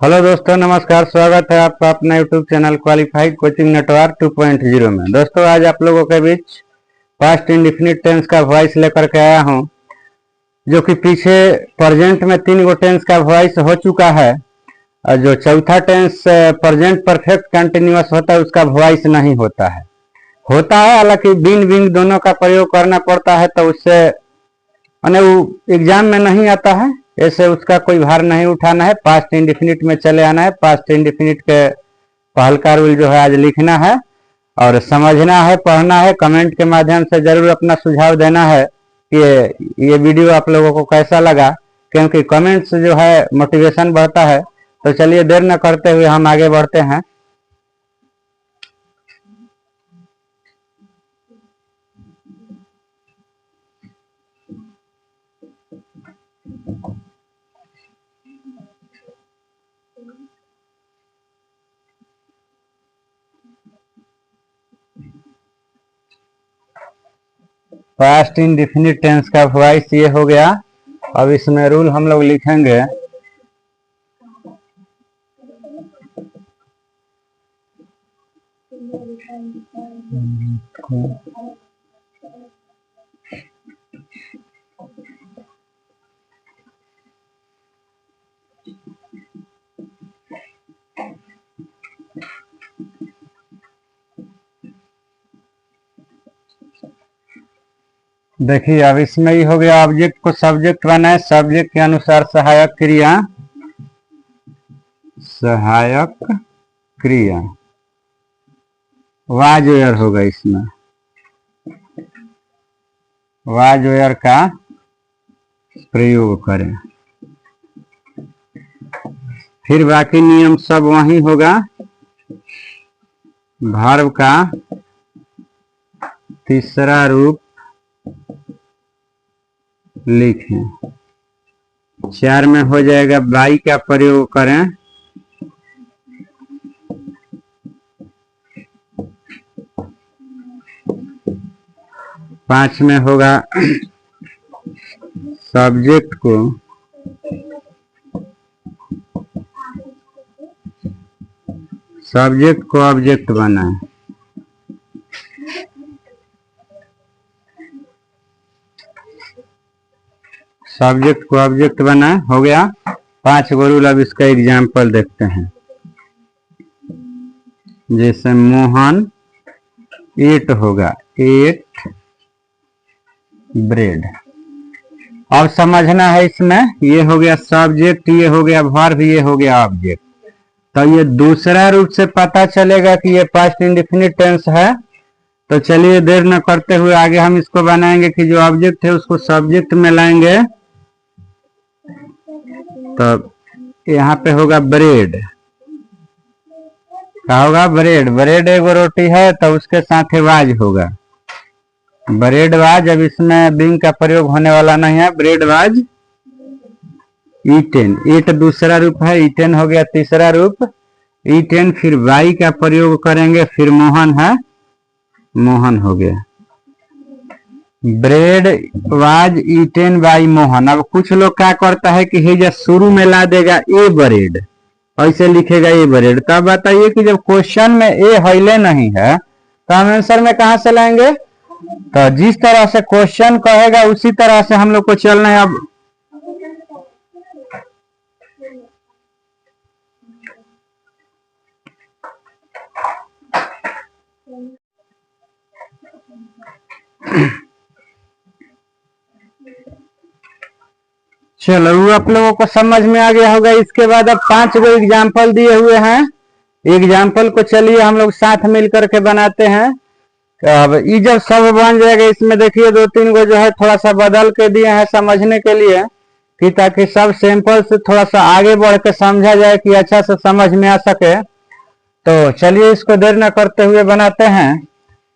Hello दोस्तों, नमस्कार। स्वागत है आपका अपना YouTube channel qualified coaching network 2.0 में। दोस्तों, आज आप लोगों के बीच पास्ट इंडिफिनिट टेंस का वॉइस लेकर के आया हूं, जो कि पीछे प्रेजेंट में 3 गो टेंस का वॉइस हो चुका है और जो चौथा टेंस प्रेजेंट परफेक्ट कंटिन्यूअस होता है उसका वॉइस नहीं होता है। हालांकि बीन विंग दोनों का प्रयोग करना पड़ता है, तो उससे वो एग्जाम में नहीं आता है। ऐसे उसका कोई भार नहीं उठाना है, पास्ट इंडिफिनिट में चले आना है। पास्ट इंडिफिनिट के पहल का रूल जो है आज लिखना है और समझना है, पढ़ना है। कमेंट के माध्यम से जरूर अपना सुझाव देना है कि ये वीडियो आप लोगों को कैसा लगा, क्योंकि कमेंट से जो है मोटिवेशन बढ़ता है। तो चलिए देर न करते हुए हम आगे बढ़ते हैं। पास्ट इंडिफिनिट टेंस का वॉइस ये हो गया। अब इसमें रूल हम लोग लिखेंगे। देखिए, अब इसमें ही हो गया ऑब्जेक्ट को सब्जेक्ट बनाए, सब्जेक्ट के अनुसार सहायक क्रिया वाज वेयर होगा। इसमें वाज वेयर का प्रयोग करें। फिर बाकी नियम सब वही होगा। वर्ब का तीसरा रूप लिखें। 4 में हो जाएगा बाई का प्रयोग करें। 5 में होगा सब्जेक्ट को ऑब्जेक्ट बनाए। सब्जेक्ट को ऑब्जेक्ट बनाए, हो गया 5 गो रूल। अब इसका एग्जाम्पल देखते हैं। जैसे मोहन एट होगा, एट ब्रेड। अब समझना है इसमें, ये हो गया सब्जेक्ट, ये हो गया वर्ब, ये हो गया ऑब्जेक्ट। तो ये दूसरा रूप से पता चलेगा कि ये पास्ट इंडिफिनिट टेंस है। तो चलिए देर न करते हुए आगे हम इसको बनाएंगे कि जो ऑब्जेक्ट है उसको सब्जेक्ट में लाएंगे। तो यहाँ पे होगा ब्रेड। क्या होगा? ब्रेड। ब्रेड एगो रोटी है, तो उसके साथ वाज होगा, ब्रेड वाज। अब इसमें बिंग का प्रयोग होने वाला नहीं है। Bread was eaten. ईट दूसरा रूप है, ईटेन हो गया तीसरा रूप, ईटेन। फिर वाई का प्रयोग करेंगे, फिर मोहन है, मोहन हो गया। Bread was eaten by Mohan. अब कुछ लोग क्या करता है कि हे शुरू में ला देगा ए ब्रेड, ऐसे लिखेगा ए ब्रेड। तब बताइए कि जब क्वेश्चन में ए हिले नहीं है तो हम आंसर में कहां से लाएंगे? तो जिस तरह से क्वेश्चन कहेगा उसी तरह से हम लोग को चलना है। अब चलो, आप लोगों को समझ में आ गया होगा। इसके बाद अब 5 गो एग्जाम्पल दिए हुए हैं। एग्जाम्पल को चलिए हम लोग साथ मिलकर के बनाते हैं। अब ये जब सब बन जाएगा, इसमें देखिए 2-3 गो जो है थोड़ा सा बदल के दिए हैं समझने के लिए, कि ताकि सब सैंपल से थोड़ा सा आगे बढ़ के समझा जाए कि अच्छा से समझ में आ सके। तो चलिए इसको देर न करते हुए बनाते हैं।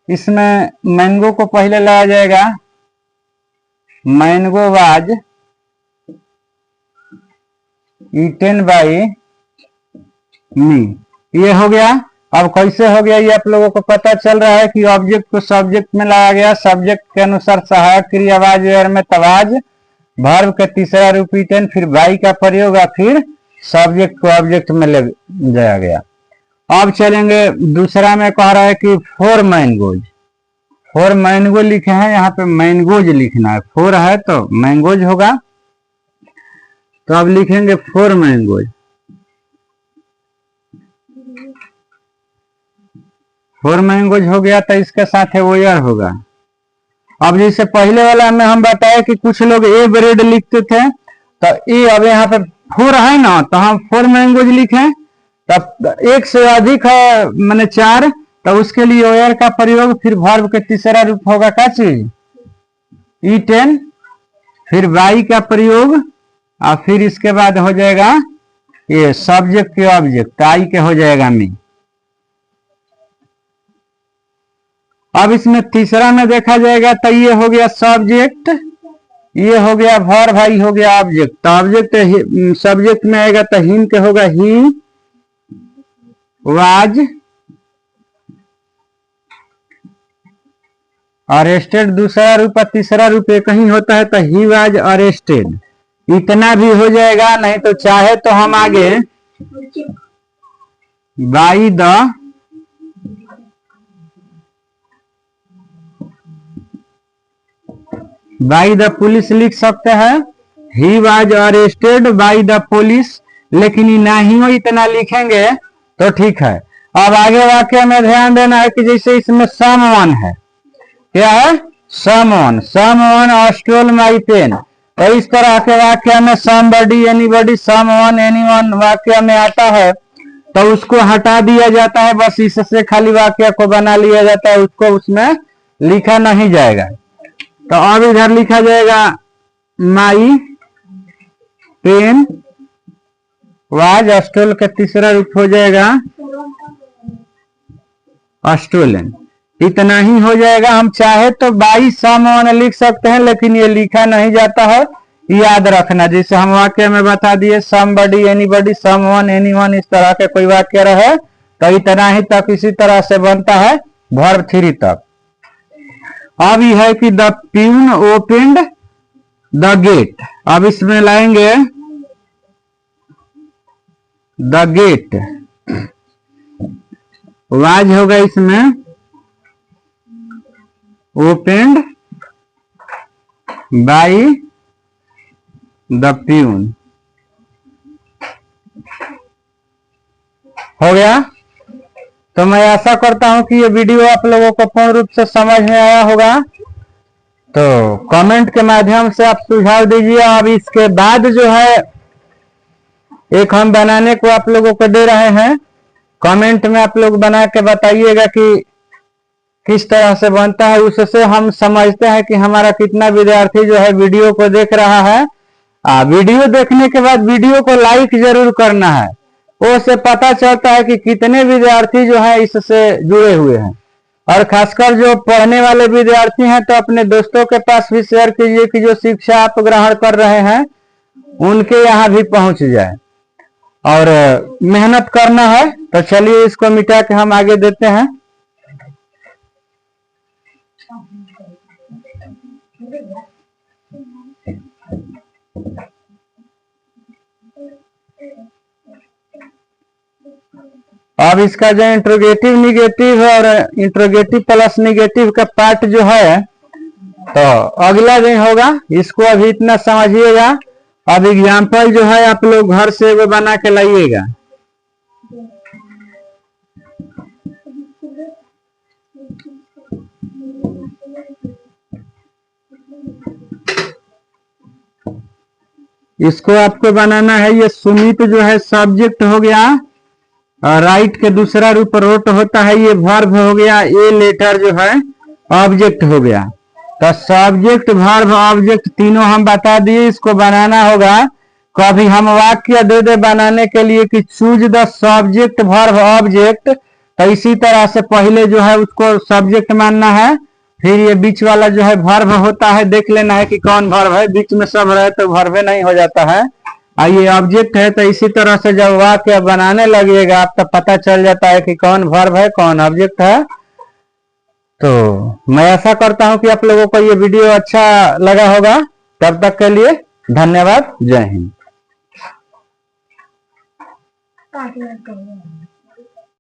इसमें मैंगो को पहले लाया जाएगा। मैंगो वाज ईटेन बाई मी, ये हो गया। अब कैसे हो गया ये आप लोगों को पता चल रहा है कि ऑब्जेक्ट को सब्जेक्ट में लाया गया। सब्जेक्ट के अनुसार सहायक क्रिया वाज वेयर में तवाज, वर्ब का तीसरा रूप ईटेन, फिर बाई का प्रयोग और फिर सब्जेक्ट को ऑब्जेक्ट में ले जाया गया। अब चलेंगे दूसरा में कह रहा है कि 4 मैंगोज। 4 मैंगो लिखे हैं, यहाँ पे मैंगोज लिखना है। 4 है तो मैंगोज होगा, तो अब लिखेंगे 4 मैंगोज। 4 मैंगोज हो गया, तो इसके साथ वेयर होगा। अब जैसे पहले वाला में हम बताए कि कुछ लोग ए ब्रेड लिखते थे, तो ए अब यहाँ पे 4 है ना, तो हम 4 मैंगोज लिखें। तब एक से अधिक है मैंने 4, तो उसके लिए वेयर का प्रयोग, फिर वर्ब के तीसरा रूप होगा क्या चीज, ईटेन, फिर बाई का प्रयोग और फिर इसके बाद हो जाएगा ये सब्जेक्ट के ऑब्जेक्ट, आई के हो जाएगा मी। अब इसमें तीसरा में देखा जाएगा तो ये हो गया सब्जेक्ट, ये हो गया वर्ब, भाई हो गया ऑब्जेक्ट। तो ऑब्जेक्ट सब्जेक्ट में आएगा तो हिम के होगा ही वाज अरेस्टेड। दूसरा रूप और तीसरा रूप एक ही होता है, तो ही वाज अरेस्टेड इतना भी हो जाएगा। नहीं तो चाहे तो हम आगे बाई द पुलिस लिख सकते हैं, he was arrested by the police, लेकिन नहीं हो इतना लिखेंगे तो ठीक है। अब आगे वाक्य में ध्यान देना है कि जैसे इसमें समवन है, क्या है someone, someone stole my pen, तो इस तरह के वाक्य में समबडी, एनीबडी, समवन, एनीवन वाक्य में आता है तो उसको हटा दिया जाता है, बस इससे खाली वाक्य को बना लिया जाता है, उसको उसमें लिखा नहीं जाएगा। तो अब इधर लिखा जाएगा माई पेन वाज स्टोल का तीसरा रूप हो जाएगा स्टोलन, इतना ही हो जाएगा। हम चाहे तो बाई समवन लिख सकते हैं, लेकिन ये लिखा नहीं जाता है, याद रखना। जैसे हम वाक्य में बता दिए समबडी, एनीबडी, समवन, एनीवन, इस तरह के कोई वाक्य रहे तो इतना ही तक इसी तरह से बनता है वर्ब 3 तक। अब यह है कि the peon opened the gate, अब इसमें लाएंगे द गेट, वाज होगा इसमें ओपेंड बाई द प्यून, हो गया। तो मैं आशा करता हूं कि ये वीडियो आप लोगों को पूर्ण रूप से समझ में आया होगा। तो कमेंट के माध्यम से आप सुझाव दीजिए। अब इसके बाद जो है एक हम बनाने को आप लोगों को दे रहे हैं, कमेंट में आप लोग बना के बताइएगा कि किस तरह से बनता है, उससे हम समझते हैं कि हमारा कितना विद्यार्थी जो है वीडियो को देख रहा है। वीडियो देखने के बाद वीडियो को लाइक जरूर करना है, उससे पता चलता है कि कितने विद्यार्थी जो है इससे जुड़े हुए हैं। और खासकर जो पढ़ने वाले विद्यार्थी हैं तो अपने दोस्तों के पास भी शेयर कीजिए कि जो शिक्षा आप ग्रहण कर रहे हैं उनके यहाँ भी पहुंच जाए। और मेहनत करना है, तो चलिए इसको मिटा के हम आगे देते हैं। अब इसका जो इंट्रोगेटिव निगेटिव है और इंट्रोगेटिव प्लस निगेटिव का पार्ट जो है तो अगला दिन होगा, इसको अभी इतना समझिएगा। अब एग्जाम्पल जो है आप लोग घर से वो बना के लाइएगा। इसको आपको बनाना है। ये सुमित जो है सब्जेक्ट हो गया, राइट के दूसरा रूप रोट होता है, ये वर्ब हो गया, ये लेटर जो है ऑब्जेक्ट हो गया। तो सब्जेक्ट वर्ब ऑब्जेक्ट तीनों हम बता दिए, इसको बनाना होगा। कभी हम वाक्य दे दे बनाने के लिए कि choose the subject verb object, तो इसी तरह से पहले जो है उसको सब्जेक्ट मानना है, फिर ये बीच वाला जो है वर्ब होता है, देख लेना है कि कौन वर्ब है, बीच में सब रहे तो वर्ब नहीं हो जाता है। ये ऑब्जेक्ट है, तो इसी तरह से जब वाक्य बनाने लगेगा आप तो पता चल जाता है कि कौन वर्ब है कौन ऑब्जेक्ट है। तो मैं ऐसा करता हूं कि आप लोगों को ये वीडियो अच्छा लगा होगा। तब तक के लिए धन्यवाद। जय हिंद।